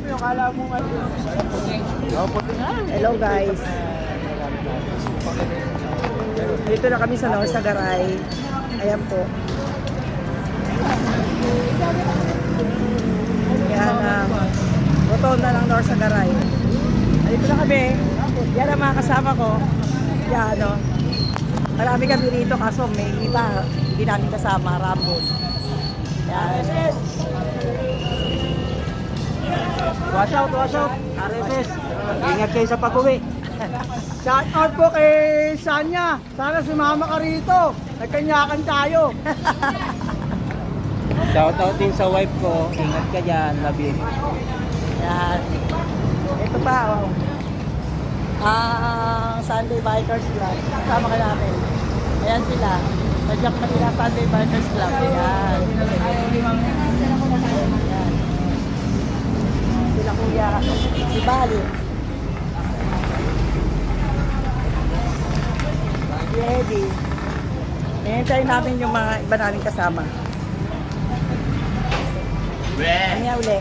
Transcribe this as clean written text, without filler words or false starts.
yung kala mo nga. Hello guys. Dito na kami sa Norsagaray. Ayan po. Yan rotonda ng Norsagaray. Dito na kami. Yan ang mga kasama ko. Yan marami kami rito kaso may iba hindi namin kasama. Rambo. Yan. Wash out. RSS. Ingat kayo sa pag-uwi. Shout out po kay Sanya. Sana sumama ka rito. Nagkanyakan tayo. Shout out din sa wife ko. Ingat ka dyan. Love you. Yan. Ito pa, Sunday Bikers Club. Kasama ka namin. Ayan sila. Nadyak Manila Sunday Bikers Club. Ayan. Ayan. Sila kuya. Si Bali. Si Eddie. Hintayin namin yung mga iba namin kasama. Ano yan uli?